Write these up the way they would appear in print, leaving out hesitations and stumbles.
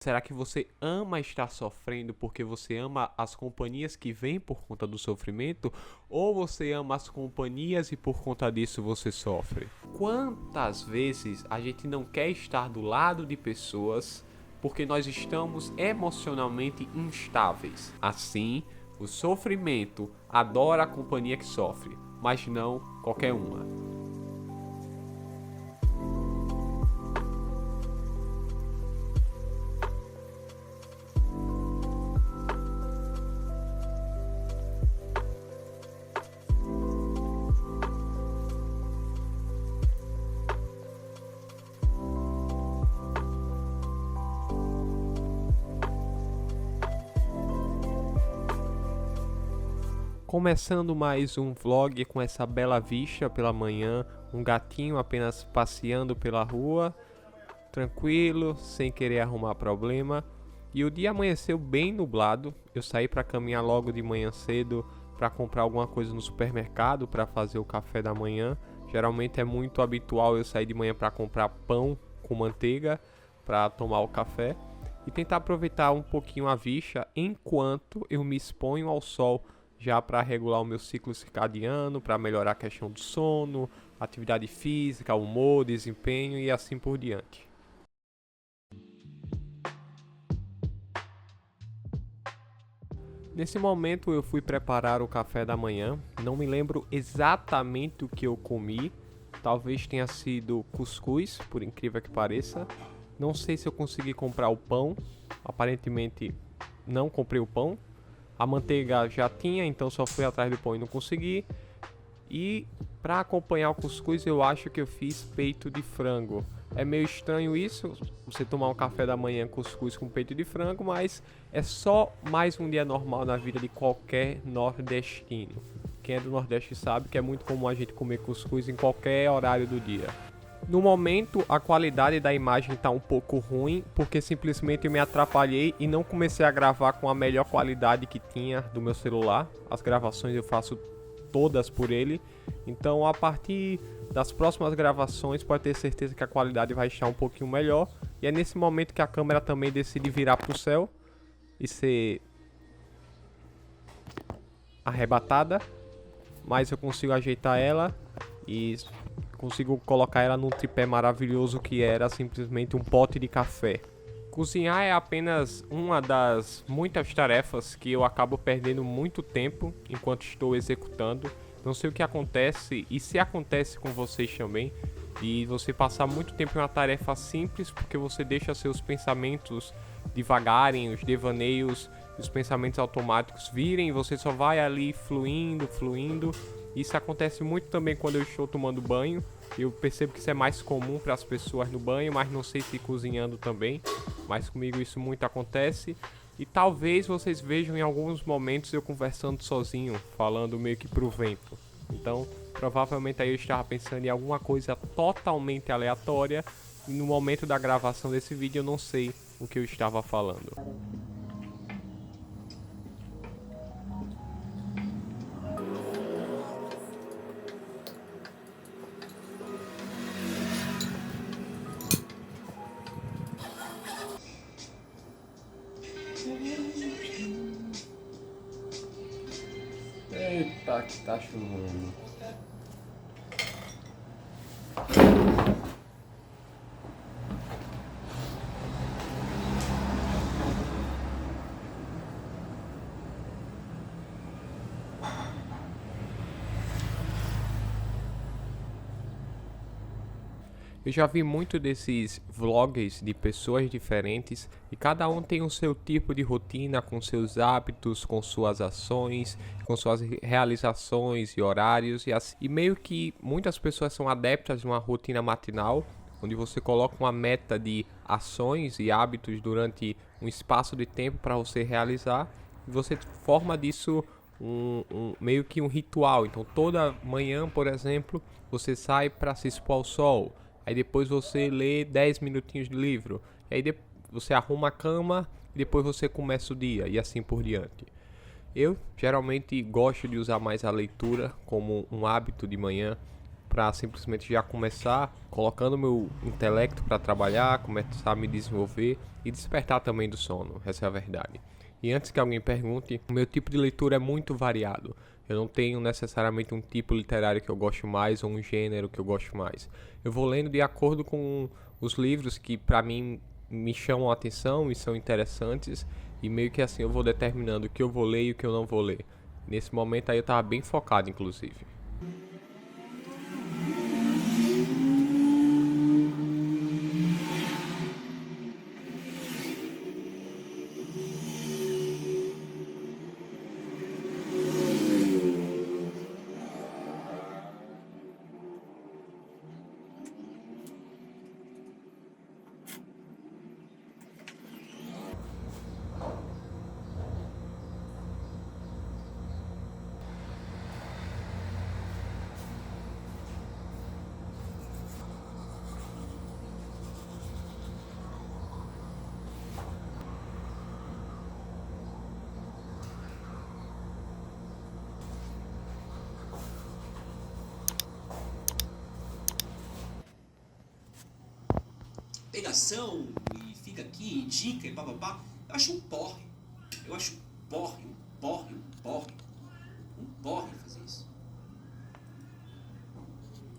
Será que você ama estar sofrendo porque você ama as companhias que vêm por conta do sofrimento? Ou você ama as companhias e por conta disso você sofre? Quantas vezes a gente não quer estar do lado de pessoas porque nós estamos emocionalmente instáveis? Assim, o sofrimento adora a companhia que sofre, mas não qualquer uma. Começando mais um vlog com essa bela vista pela manhã, um gatinho apenas passeando pela rua, tranquilo, sem querer arrumar problema. E o dia amanheceu bem nublado. Eu saí para caminhar logo de manhã cedo para comprar alguma coisa no supermercado para fazer o café da manhã. Geralmente é muito habitual eu sair de manhã para comprar pão com manteiga para tomar o café e tentar aproveitar um pouquinho a vista enquanto eu me exponho ao sol, já para regular o meu ciclo circadiano, para melhorar a questão do sono, atividade física, humor, desempenho e assim por diante. Nesse momento eu fui preparar o café da manhã, não me lembro exatamente o que eu comi, talvez tenha sido cuscuz, por incrível que pareça. Não sei se eu consegui comprar o pão, aparentemente não comprei o pão. A manteiga já tinha, então só fui atrás do pão e não consegui. E para acompanhar o cuscuz eu acho que eu fiz peito de frango. É meio estranho isso, você tomar um café da manhã cuscuz com peito de frango, mas é só mais um dia normal na vida de qualquer nordestino. Quem é do Nordeste sabe que é muito comum a gente comer cuscuz em qualquer horário do dia. No momento, a qualidade da imagem está um pouco ruim, porque simplesmente eu me atrapalhei e não comecei a gravar com a melhor qualidade que tinha do meu celular. As gravações eu faço todas por ele, então a partir das próximas gravações pode ter certeza que a qualidade vai estar um pouquinho melhor. E é nesse momento que a câmera também decide virar para o céu e ser arrebatada, mas eu consigo ajeitar ela e consigo colocar ela num tripé maravilhoso que era simplesmente um pote de café. Cozinhar é apenas uma das muitas tarefas que eu acabo perdendo muito tempo enquanto estou executando. Não sei o que acontece e se acontece com vocês também, e você passar muito tempo em uma tarefa simples porque você deixa seus pensamentos divagarem, os devaneios, os pensamentos automáticos virem e você só vai ali fluindo. Isso acontece muito também quando eu estou tomando banho. Eu percebo que isso é mais comum para as pessoas no banho, mas não sei se cozinhando também. Mas comigo isso muito acontece. E talvez vocês vejam em alguns momentos eu conversando sozinho, falando meio que pro vento. Então, provavelmente aí eu estava pensando em alguma coisa totalmente aleatória. E no momento da gravação desse vídeo eu não sei o que eu estava falando. Eita, que tá chovendo. Eu já vi muito desses vlogs de pessoas diferentes e cada um tem o seu tipo de rotina, com seus hábitos, com suas ações, com suas realizações e horários e, assim, e meio que muitas pessoas são adeptas de uma rotina matinal, onde você coloca uma meta de ações e hábitos durante um espaço de tempo para você realizar e você forma disso meio que um ritual. Então toda manhã, por exemplo, você sai para se expor ao sol. Aí depois você lê 10 minutinhos de livro. Aí você arruma a cama e depois você começa o dia e assim por diante. Eu geralmente gosto de usar mais a leitura como um hábito de manhã. para simplesmente já começar colocando meu intelecto para trabalhar, começar a me desenvolver e despertar também do sono, essa é a verdade. E antes que alguém pergunte, o meu tipo de leitura é muito variado. Eu não tenho necessariamente um tipo literário que eu gosto mais ou um gênero que eu gosto mais. Eu vou lendo de acordo com os livros que para mim me chamam a atenção e são interessantes, e meio que assim eu vou determinando o que eu vou ler e o que eu não vou ler. Nesse momento aí eu tava bem focado, inclusive. Pegação e fica aqui, indica e papapá. Eu acho um porre. Eu acho um porre, um porre, um porre. Um porre fazer isso.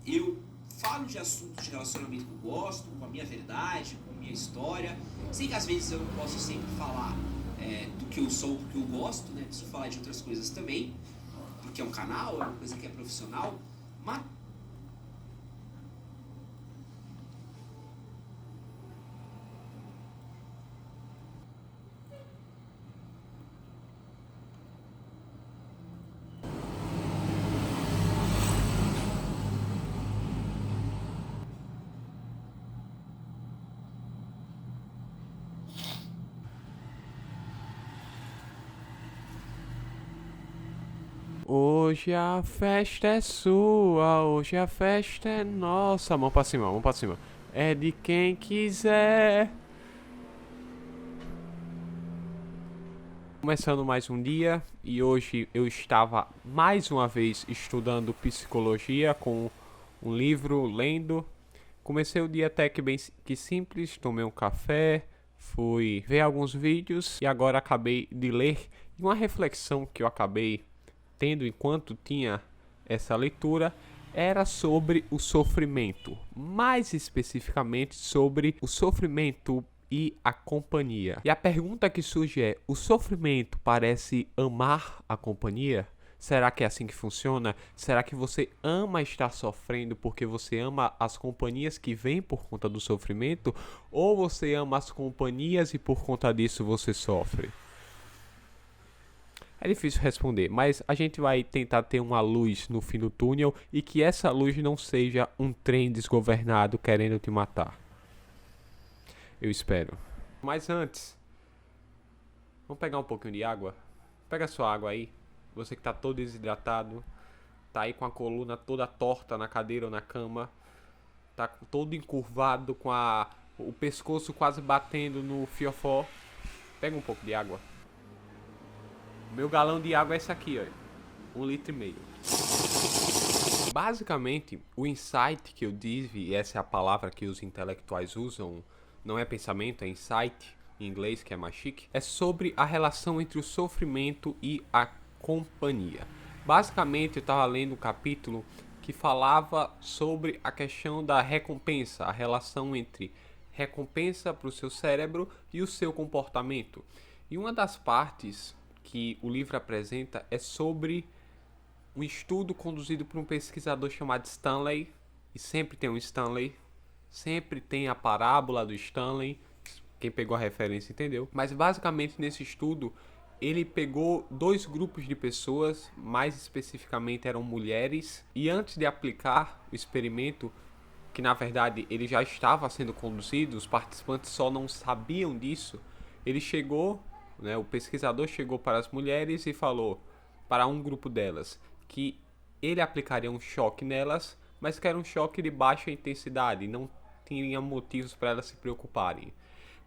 Eu falo de assuntos de relacionamento que eu gosto, com a minha verdade, com a minha história. Sei que às vezes eu não posso sempre falar do que eu sou, do que eu gosto, né? Preciso falar de outras coisas também, porque é um canal, é uma coisa que é profissional, mas Hoje a festa é sua, hoje a festa é nossa. Mão pra cima, mão pra cima. É de quem quiser. Começando mais um dia e hoje eu estava mais uma vez estudando psicologia com um livro, lendo. Comecei o dia até que bem que simples, tomei um café, fui ver alguns vídeos e agora acabei de ler. E uma reflexão que eu acabei tendo enquanto tinha essa leitura era sobre o sofrimento, mais especificamente sobre o sofrimento e a companhia. E a pergunta que surge é: o sofrimento parece amar a companhia? Será que é assim que funciona? Será que você ama estar sofrendo porque você ama as companhias que vêm por conta do sofrimento? Ou você ama as companhias e por conta disso você sofre? É difícil responder, mas a gente vai tentar ter uma luz no fim do túnel e que essa luz não seja um trem desgovernado querendo te matar. Eu espero. Mas antes, vamos pegar um pouquinho de água? Pega sua água aí. Você que tá todo desidratado, tá aí com a coluna toda torta na cadeira ou na cama, tá todo encurvado com o pescoço quase batendo no fiofó. Pega um pouco de água. O meu galão de água é esse aqui, ó. 1,5 litro. Basicamente, o insight que eu tive, e essa é a palavra que os intelectuais usam, não é pensamento, é insight, em inglês, que é mais chique, é sobre a relação entre o sofrimento e a companhia. Basicamente, eu estava lendo um capítulo que falava sobre a questão da recompensa, a relação entre recompensa para o seu cérebro e o seu comportamento. E uma das partes que o livro apresenta é sobre um estudo conduzido por um pesquisador chamado Stanley, e sempre tem um Stanley, sempre tem a parábola do Stanley, quem pegou a referência entendeu, mas basicamente nesse estudo ele pegou dois grupos de pessoas, mais especificamente eram mulheres, e antes de aplicar o experimento, que na verdade ele já estava sendo conduzido, os participantes só não sabiam disso, ele chegou, né, o pesquisador chegou para as mulheres e falou para um grupo delas que ele aplicaria um choque nelas, mas que era um choque de baixa intensidade, não tinha motivos para elas se preocuparem.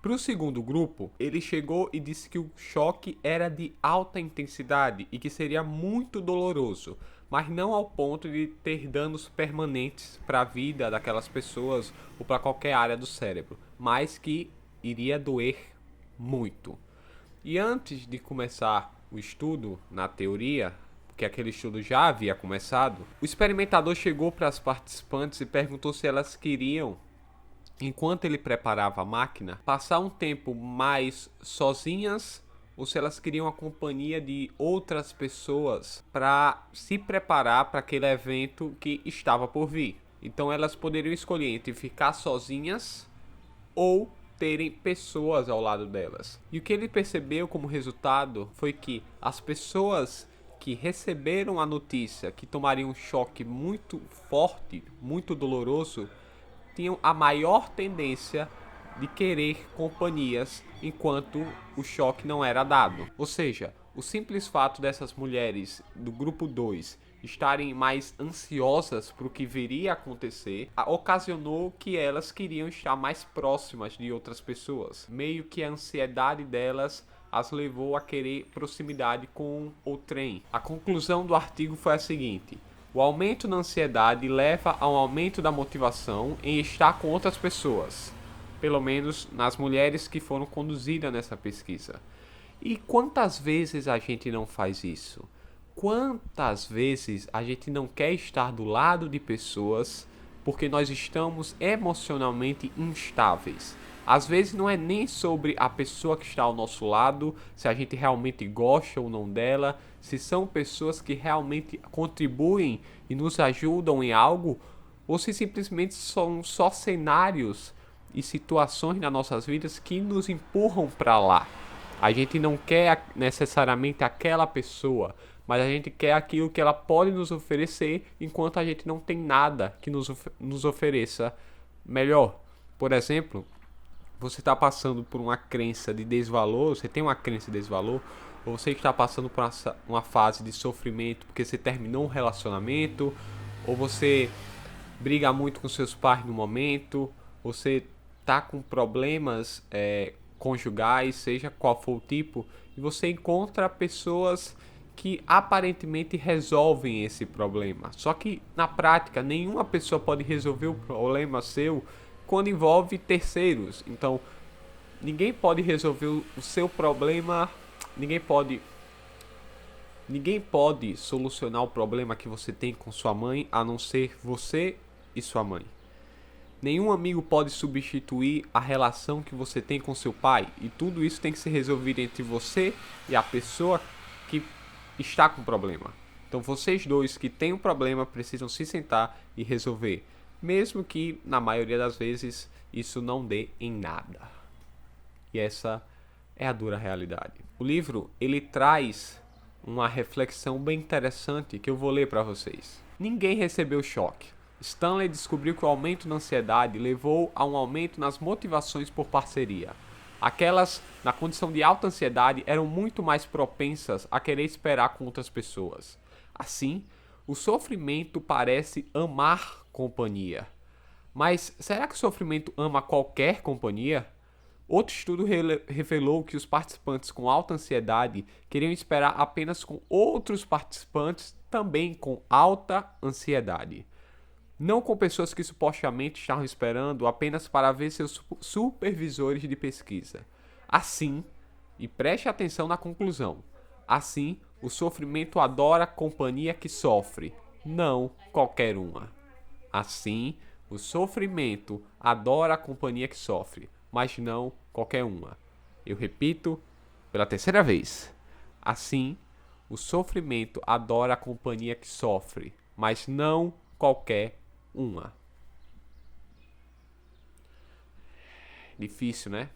Para o segundo grupo, ele chegou e disse que o choque era de alta intensidade e que seria muito doloroso, mas não ao ponto de ter danos permanentes para a vida daquelas pessoas ou para qualquer área do cérebro, mas que iria doer muito. E antes de começar o estudo na teoria, porque aquele estudo já havia começado, o experimentador chegou para as participantes e perguntou se elas queriam, enquanto ele preparava a máquina, passar um tempo mais sozinhas ou se elas queriam a companhia de outras pessoas para se preparar para aquele evento que estava por vir. Então elas poderiam escolher entre ficar sozinhas ou terem pessoas ao lado delas. E o que ele percebeu como resultado foi que as pessoas que receberam a notícia que tomariam um choque muito forte, muito doloroso, tinham a maior tendência de querer companhias enquanto o choque não era dado. Ou seja, o simples fato dessas mulheres do grupo 2 estarem mais ansiosas para o que viria a acontecer, ocasionou que elas queriam estar mais próximas de outras pessoas. Meio que a ansiedade delas as levou a querer proximidade com o trem. A conclusão do artigo foi a seguinte: o aumento na ansiedade leva a um aumento da motivação em estar com outras pessoas, pelo menos nas mulheres que foram conduzidas nessa pesquisa. E quantas vezes a gente não faz isso? Quantas vezes a gente não quer estar do lado de pessoas porque nós estamos emocionalmente instáveis? Às vezes não é nem sobre a pessoa que está ao nosso lado, se a gente realmente gosta ou não dela, se são pessoas que realmente contribuem e nos ajudam em algo, ou se simplesmente são só cenários e situações nas nossas vidas que nos empurram para lá. A gente não quer necessariamente aquela pessoa, mas a gente quer aquilo que ela pode nos oferecer enquanto a gente não tem nada que nos ofereça melhor. Por exemplo, você está passando por uma crença de desvalor, você tem uma crença de desvalor, ou você está passando por uma fase de sofrimento porque você terminou um relacionamento, ou você briga muito com seus pais no momento, você está com problemas conjugais, seja qual for o tipo, e você encontra pessoas que aparentemente resolvem esse problema. Só que na prática nenhuma pessoa pode resolver o problema seu quando envolve terceiros. Então, ninguém pode resolver o seu problema, ninguém pode solucionar o problema que você tem com sua mãe, a não ser você e sua mãe. Nenhum amigo pode substituir a relação que você tem com seu pai, e tudo isso tem que ser resolvido entre você e a pessoa que está com o problema. Então, vocês dois que têm um problema precisam se sentar e resolver, mesmo que na maioria das vezes isso não dê em nada. E essa é a dura realidade. O livro, ele traz uma reflexão bem interessante que eu vou ler para vocês. Ninguém recebeu choque. Stanley descobriu que o aumento na ansiedade levou a um aumento nas motivações por parceria. Aquelas na condição de alta ansiedade eram muito mais propensas a querer esperar com outras pessoas. Assim, o sofrimento parece amar companhia. Mas será que o sofrimento ama qualquer companhia? Outro estudo revelou que os participantes com alta ansiedade queriam esperar apenas com outros participantes também com alta ansiedade. Não com pessoas que supostamente estavam esperando apenas para ver seus supervisores de pesquisa. Assim, e preste atenção na conclusão, assim, o sofrimento adora a companhia que sofre, não qualquer uma. Assim, o sofrimento adora a companhia que sofre, mas não qualquer uma. Eu repito pela terceira vez. Assim, o sofrimento adora a companhia que sofre, mas não qualquer uma. Difícil, né?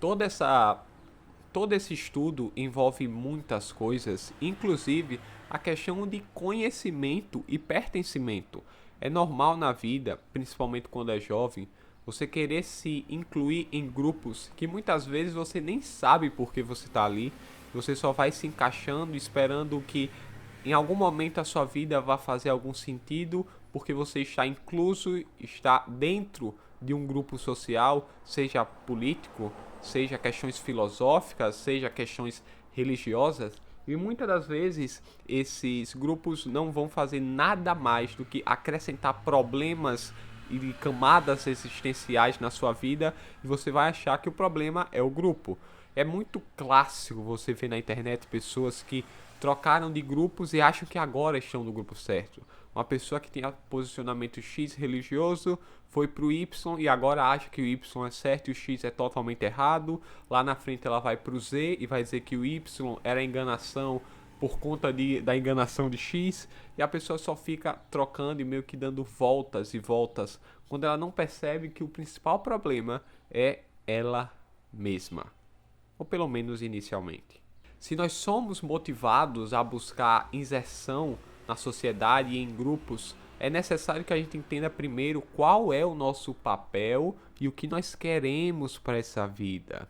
Todo esse estudo envolve muitas coisas, inclusive a questão de conhecimento e pertencimento. É normal na vida, principalmente quando é jovem, você querer se incluir em grupos que muitas vezes você nem sabe por que você está ali. Você só vai se encaixando, esperando que em algum momento a sua vida vá fazer algum sentido, porque você está incluso, está dentro de um grupo social, seja político, seja questões filosóficas, seja questões religiosas, E muitas das vezes esses grupos não vão fazer nada mais do que acrescentar problemas e camadas existenciais na sua vida, e você vai achar que o problema é o grupo. É muito clássico você ver na internet pessoas que trocaram de grupos e acham que agora estão no grupo certo. Uma pessoa que tinha posicionamento X religioso foi pro Y e agora acha que o Y é certo e o X é totalmente errado. Lá na frente ela vai pro Z e vai dizer que o Y era enganação por conta da enganação de X. E a pessoa só fica trocando e meio que dando voltas e voltas, quando ela não percebe que o principal problema é ela mesma. Ou pelo menos inicialmente. Se nós somos motivados a buscar inserção na sociedade e em grupos, é necessário que a gente entenda primeiro qual é o nosso papel e o que nós queremos para essa vida.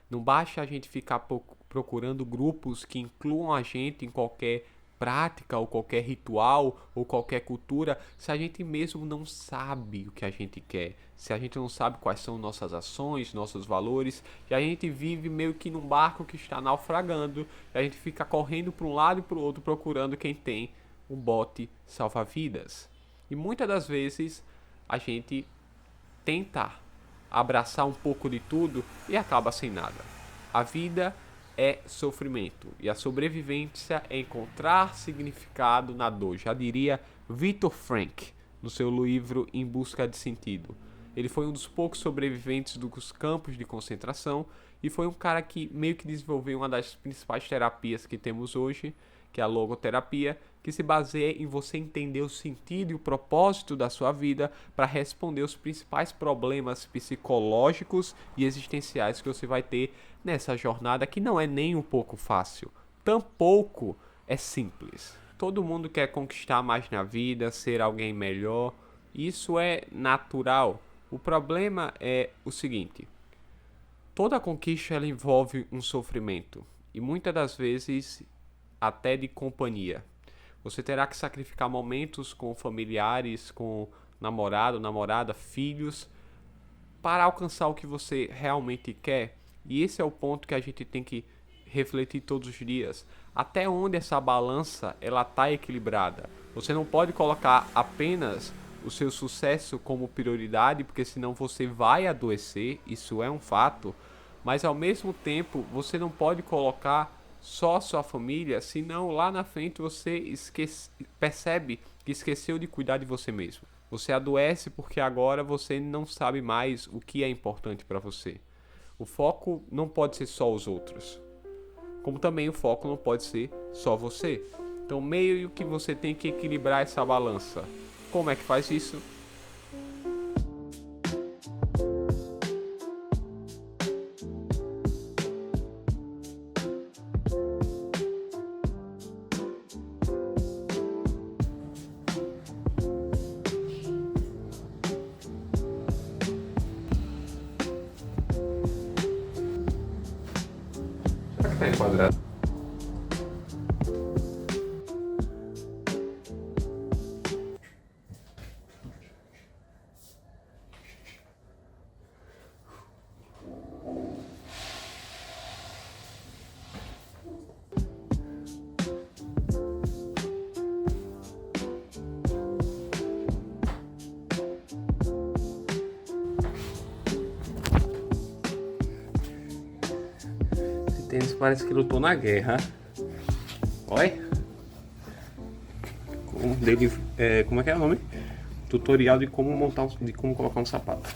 Não basta a gente ficar procurando grupos que incluam a gente em qualquer prática ou qualquer ritual ou qualquer cultura, se a gente mesmo não sabe o que a gente quer, se a gente não sabe quais são nossas ações, nossos valores, e a gente vive meio que num barco que está naufragando, e a gente fica correndo para um lado e para o outro procurando quem tem um bote salva-vidas. E muitas das vezes a gente tenta abraçar um pouco de tudo e acaba sem nada. A vida é sofrimento e a sobrevivência é encontrar significado na dor. Já diria Viktor Frankl no seu livro Em Busca de Sentido. Ele foi um dos poucos sobreviventes dos campos de concentração e foi um cara que meio que desenvolveu uma das principais terapias que temos hoje, que é a logoterapia, que se baseia em você entender o sentido e o propósito da sua vida para responder os principais problemas psicológicos e existenciais que você vai ter nessa jornada, que não é nem um pouco fácil, tampouco é simples. Todo mundo quer conquistar mais na vida, ser alguém melhor, isso é natural. O problema é o seguinte: toda conquista ela envolve um sofrimento e muitas das vezes até de companhia. Você terá que sacrificar momentos com familiares, com namorado, namorada, filhos, para alcançar o que você realmente quer. E esse é o ponto que a gente tem que refletir todos os dias. Até onde essa balança ela está equilibrada? Você não pode colocar apenas o seu sucesso como prioridade, porque senão você vai adoecer, isso é um fato. Mas ao mesmo tempo, você não pode colocar só sua família, senão lá na frente você percebe que esqueceu de cuidar de você mesmo. Você adoece porque agora você não sabe mais o que é importante para você. O foco não pode ser só os outros, como também o foco não pode ser só você. Então meio que você tem que equilibrar essa balança. Como é que faz isso? Tá enquadrado. Tênis parece que lutou na guerra. Olha. Como é que é o nome? Tutorial de como montar, de como colocar um sapato.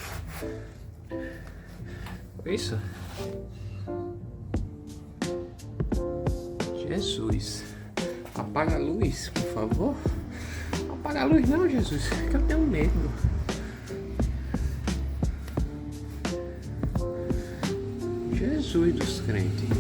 Isso. Jesus. Apaga a luz, por favor. Não apaga a luz não, Jesus. Que eu tenho medo. Jesus dos crentes.